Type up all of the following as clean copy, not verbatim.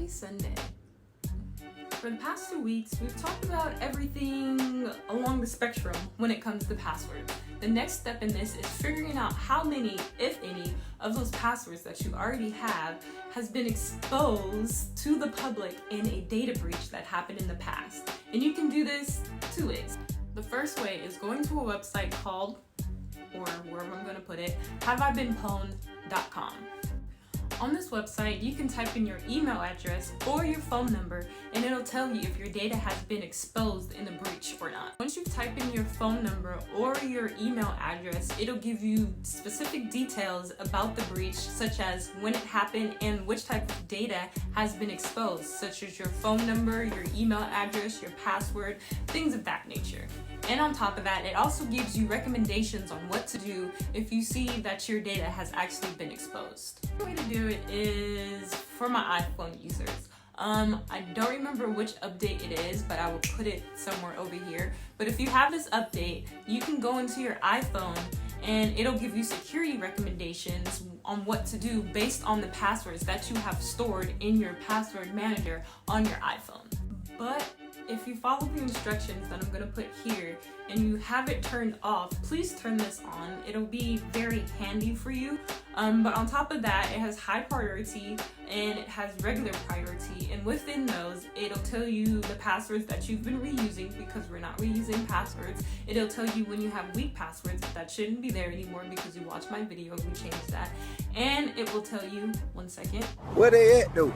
Happy Sunday. For the past 2 weeks, we've talked about everything along the spectrum when it comes to passwords. The next step in this is figuring out how many, if any, of those passwords that you already have has been exposed to the public in a data breach that happened in the past. And you can do this 2 ways. The first way is going to a website called, or wherever I'm going to put it, haveibeenpwned.com. On this website, you can type in your email address or your phone number, and it'll tell you if your data has been exposed in a breach or not. Once you type in your phone number or your email address, it'll give you specific details about the breach, such as when it happened and which type of data has been exposed, such as your phone number, your email address, your password, things of that nature. And on top of that, it also gives you recommendations on what to do if you see that your data has actually been exposed. The way to do it is for my iPhone users. I don't remember which update it is, but I will put it somewhere over here. But if you have this update, you can go into your iPhone and it'll give you security recommendations on what to do based on the passwords that you have stored in your password manager on your iPhone. But if you follow the instructions that I'm going to put here and you have it turned off, please turn this on. It'll be very handy for you. But on top of that, it has high priority and it has regular priority. And within those, it'll tell you the passwords that you've been reusing, because we're not reusing passwords. It'll tell you when you have weak passwords that shouldn't be there anymore because you watched my video, we changed that. And it will tell you, one second, where they at though?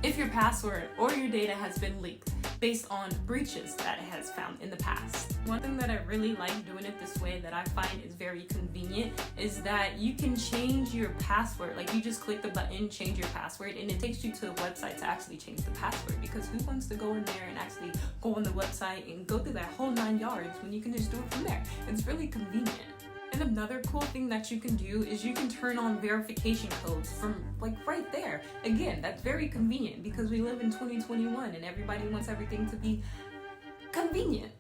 If your password or your data has been leaked based on breaches that it has found in the past. One thing that I really like doing it this way that I find is very convenient is that you can change your password. Like, you just click the button, change your password, and it takes you to a website to actually change the password, because who wants to go in there and actually go on the website and go through that whole 9 yards when you can just do it from there? It's really convenient. And another cool thing that you can do is you can turn on verification codes from right there. Again, that's very convenient because we live in 2021 and everybody wants everything to be convenient.